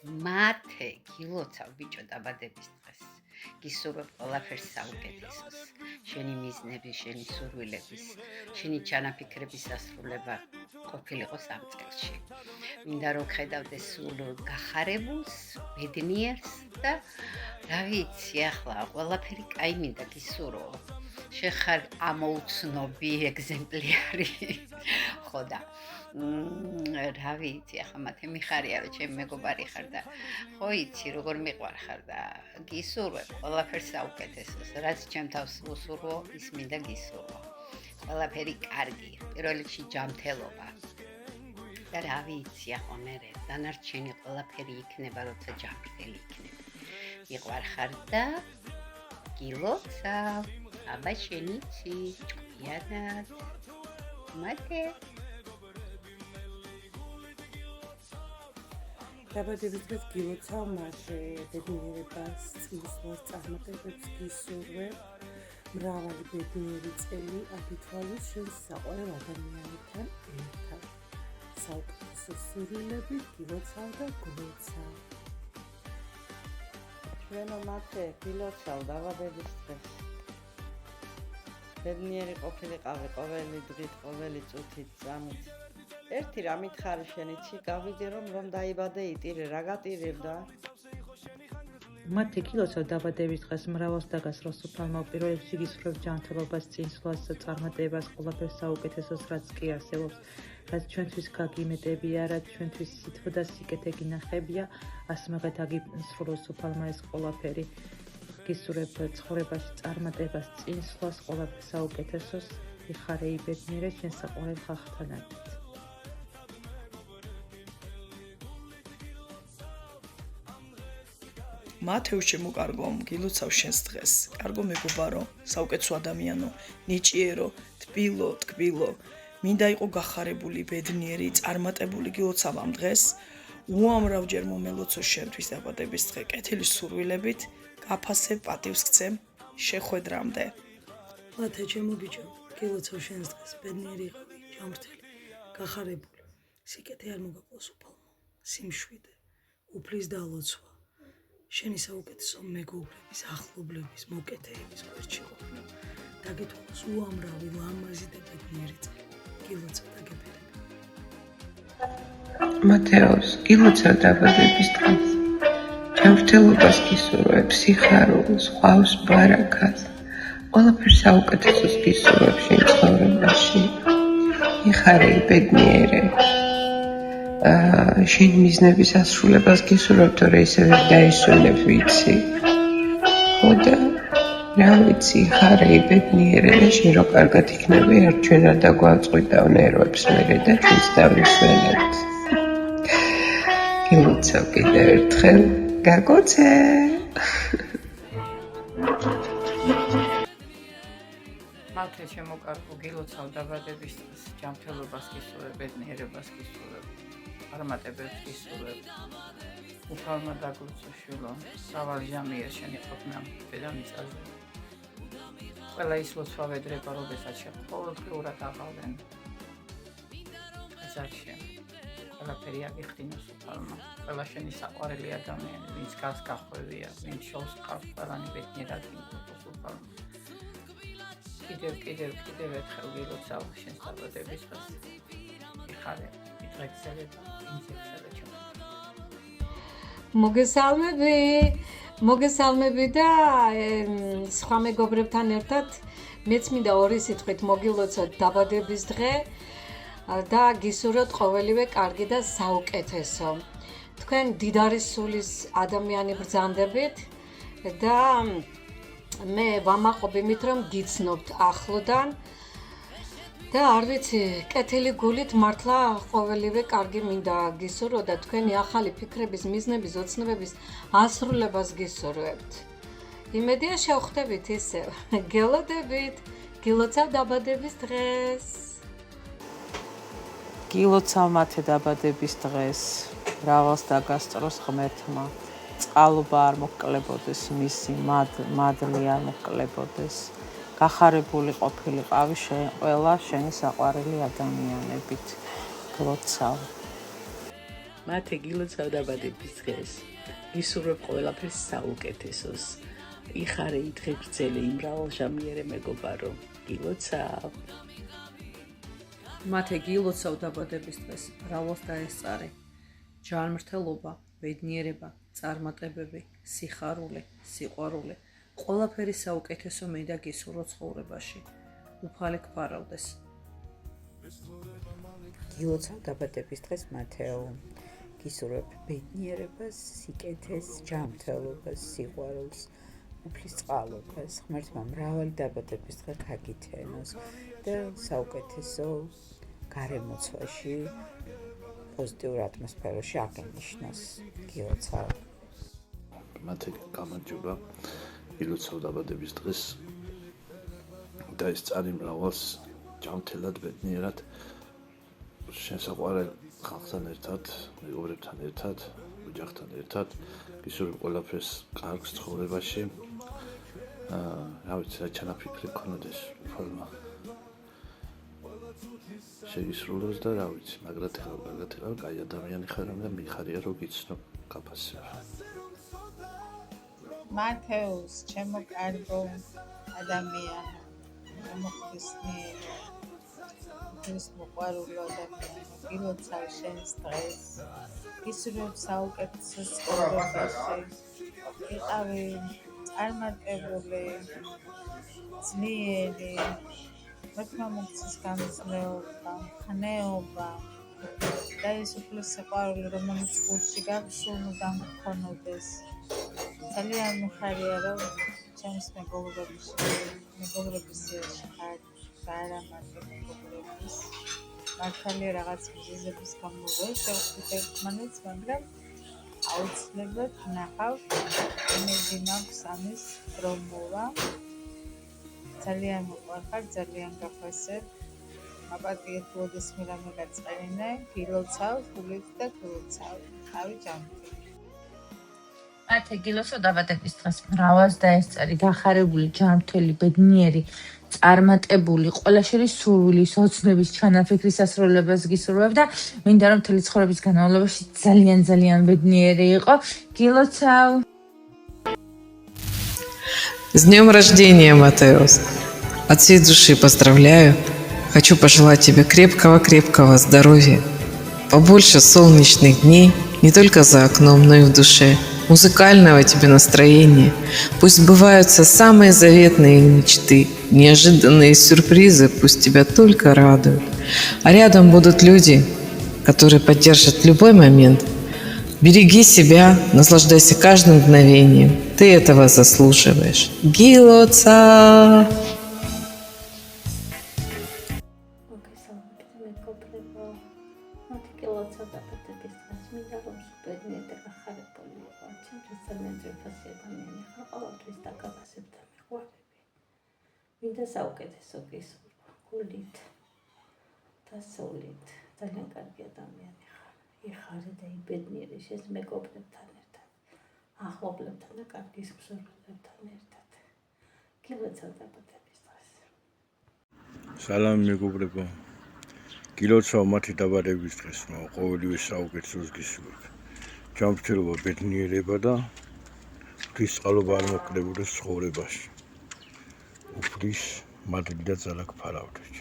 მათე გილოცავ ბიჭო დაბადების დღეს. გისურვებ ყველაფერს საუკეთესოს. შენი მიზნების, შენი სურვილების, შენი ჩანაფიქრების დასრულება ყოფილიყოს ამ წელში. მინდა რომ ხედავდე სულ გახარებულს, ბედნიერს და რა ვიცი, ახლა ყველაფერი კაი მინდა გისურვო. შეხარ ამოუცნობი ეგზემპლიარი. ხო და რა ვიცი, ახლა მათე მიხარია რომ ჩემი მეგობარი ხარ და ხო იცი როგორ მიყვარხარ და გისურვებ ყველაფერს საუკეთესოს. რაც ჩემ თავს უსურვო, ის მინდა გისურვო. ყველაფერი კარგი, პირველ რიგში ჯანმრთელობა. და რა ვიცი, ახლა მე დანარჩენი ყველაფერი იქნება, როცა ჯანმრთელი იქნები. მიყვარხარ და გილოცავ. აბა შენიცი, ჭკვიანად. მათე დაბადების დღეს გილოცავ მათე ბედნიერებას, წინსვლას, წარმატებებს გისურვებ. მრავალი ბედნიერი წელი აკითვალოს შენს საყვარელ ადამიანთან ერთად. საუკეთესო სურვილებით გილოცავ და გლოცავ. ჩვენო მათე გილოცავ დაბადების დღეს. ბედნიერი ყოფილიყავი ყოველი დღით, ყოველი წუთით, წამით. ერთი რა მითხარი შენიცი, გავიდე რომ დაიბადე იტირე, რა გატირებდა? მათე გილოცავ დაბადების დღეს მრავალს დაგასროს უფალმა პირველ რიგში გისურვებ ჯანმრთელობას, წინსვლას, წარმატებას, ყველაფერს საუკეთესოს, რაც კი არსებობს, რაც ჩვენთვის გაგიმეტებია, რაც ჩვენთვის სითბო და სიკეთე გინახებია, ასმაღეთ აგისრულოს უფალმა ეს ყველაფერი. გისურვებ ცხოვრებაში წარმატებას, წინსვლას, ყველაფერს საუკეთესოს, იხარე იბედნიერე შენ საყვარელ ხალხთან ერთად. მათეო ჩემო კარგო, გილოცავ შენს დღეს. კარგო მეგობარო, საუკეთესო ადამიანო, ნიჭიერო, თბილო, თკბილო. მინდა იყო გახარებული, ბედნიერი, წარმატებული გილოცავ ამ დღეს. უამრავჯერ მომელოცო შენთვის დაბადების დღე, კეთილი სურვილებით, გაფასებ, პატივს გცემ, შეხვედრამდე. მათე ჩემო ბიჭო, გილოცავ შენს დღეს, ბედნიერი იყავი, ჯანმრთელი, გახარებული. სიკეთე არ მოგაყოლს უფალმა, სიმშვიდე, უფლის დალოცვა. შენი საუკეთესო მეგობრების, ახლობლების, მოკეთეების გვერდში ყოფნა. დაგითვალოს უამრავი ლამაზი და ბედნიერი წელი. გილოცავ და გეფერებ. მათეოს გილოცავ დაბადების დღეს. ჯანმრთელობას გისურვებ, სიხარულს, ყვავს ბარაქას. ყველაფერს საუკეთესოს გისურვებ შენ ცხოვრებაში. იხარე ბედნიერე. შენ მიზნების ასრულებას გისურვებ, თორე ისე ვერ დაისვენებ, ვიცი. ხო და რა ვიცი, ხარე ბედნიერე და შენ რო კარგად იქნები, არ ჩვენ არ დაგვაწყვიტავ ნერვებს მერე და ჩვენს დავისვენებთ. გილოცავ კიდევ ერთხელ, გაგოცე. მათე ჩემო კარგო, გილოცავ დაბადების დღეს, ჯანმრთელობას გისურვებ, ბედნიერებას გისურვებ. წარმატებებს გისურვებ. უფალმა დაგლოცო შვილო, სავალი ჟამია შენი ყოფნა დედამიწაზე. ყველა ის ლოცვა ვედრება, როდესაც შენ ყოველდღიურად აღავენ. ზარშენ. ყველაფერი აგიხდინოს უფალმა. ყველა შენი საყვარელი ადამიანი, ვინც გას გახვევია, ვინც შოვს ყავს, ყველანი ბედნიერად გიმყოფოს უფალმა. კიდევ ერთხელ გილოცავ შენს დაბადების დღეს. იხარე. მოგესალმები და სხვა მეგობრებთან ერთად მეც მინდა ორი სიტყვით მოგილოცოთ დაბადების დღე და გისურვოთ ყოველივე კარგი და საუკეთესო. თქვენ დიდარი სულის ადამიანი ბრძანდებით და მე ვამაყობ იმით, რომ გიცნობთ ახლოდან და არ ვიცი, კეთილი გულით მართლა ყოველივე კარგი მინდა გისურვო და თქვენი ახალი ფიქრების, მიზნების, ოცნებების ასრულებას გისურვებთ. იმედია შევხვდებით ისევ. გელოდებით, გილოცავ დაბადების დღეს. გილოცავ მათე დაბადების დღეს. მრავალს დაგასწროს ღმერთმა. წყალობა არ მოკლებოდეს მისი, მადლი არ მოკლებოდეს. გახარებული ყოფილიყავი შენ ყველა შენი საყვარელი ადამიანებით. გლოცავ. მათე გილოცავ დაბადების დღეს. გისურვებ ყველაფერს საუკეთესოს. იხარე იდღე გრძელი იმრავალჟამიარე მეგობარო. გილოცავ. მათე გილოცავ დაბადების დღეს. მრავლს დაესწარე. ჯანმრთელობა, ბედნიერება, წარმატებები, სიხარული, სიყვარული, ყველაფერი საუკეთესო მინდა გისურვო ცხოვრებაში. უფალი გფარავდეს. გილოცავ დაბადების დღეს მათეო. გისურვებ ბედნიერებას, სიკეთეს, ჯანმრთელობას, სიყვარულს, უფლის წყალობას, ღმერთმა მრავალი დაბადების დღე გაგითენოს და საუკეთესო გარემოცვაში, პოზიტიურ ატმოსფეროში აღინიშნოს. გილოცავ. მათე გამარჯობა. გილოცავ დაბადების დღეს და ეს წარი მრავალს ჯანმრთელად, ბედნიერად, შესაყვარელ ხალხთან ერთად, მეგობრებთან ერთად, ოჯახთან ერთად, გისურვებ ყველაფერს კარგს ცხოვრებაში. რა ვიცი, რა ჩანაფიქრი გქონოდეს ფორმა. შეგისრულოს და რა ვიცი, მაგრად ხარ, კარგად ხარ, კაი ადამიანი ხარ და მიხარია რომ გიცნო გაფასებ. მათეუს, ჩემო კარგო ადამიანი, მოხდისნიერი, ის მოყვარულო ადამიანი, გილოცავ შენს დღეს, გისურვებ საუკეთესო ცხოვრებაში, იყავი წარმატებული, ძლიერი, მართლა მოგცეს გამძლეობა, ხნეობა და ის უფლის სიყვარული, რომელიც გულში გაგსულნდა მქონოდეს. ძალიან მიხარია, რომ ჩემს მეგობრების სიაში ხარ, გარამატე მეგობრების. მართალია რაღაც მიზეზების გამო ვერ შევხვდით ერთმანეთს, მაგრამ აუცილებლად ვნახავ, იმედი მაქვს ამის რომ მოვა. ძალიან მოყვარხარ, ძალიან გაფასებ. მაპატიეთ ოდესმე რამე გაწყენინე, გილოცავ, გულით და გილოცავ. თავი ჯანმრთელი. მათე გილოცავ დაბადების დღეს. მრავლს დაესწარი, გახარებული, ჯანმრთელი, ბედნიერი, წარმატებული, ყველაშერის სურვილის, ოცნების, ჩანაფიქრის ასრულებას გისურვებ და მინდა რომ მთელი ცხოვრების განმავლობაში ძალიან ბედნიერი იყო. გილოცავ. С днем рождения, Матеус! От всей души поздравляю. Хочу пожелать тебе крепкого здоровья, побольше солнечных дней, не только за окном, но и в душе, музыкального тебе настроения. Пусть сбываются самые заветные мечты, неожиданные сюрпризы пусть тебя только радуют. А рядом будут люди, которые поддержат в любой момент. Береги себя, наслаждайся каждым мгновением. Ты этого заслуживаешь. Гилоца! მინდა საუკეთესო გისურვო, გულით და სულით. ძალიან კარგი ადამიანი ხარ. იხარე და იბედნიერი შენს მეგობრებთან ერთად, ახლობლებთან და კარგი მსურველებთან ერთად. გილოცავ დაბადების დღეს. სალამი მეგობრებო. გილოცავ მათი დაბადების დღეს, ყოველივე საუკეთესოს გისურვებ. ჯანმრთელობა, ბედნიერება და ღვთისწყალობა არ მოკლებოდეს ცხოვრებაში. უფლის მადლი და ძალა გფარავდეს.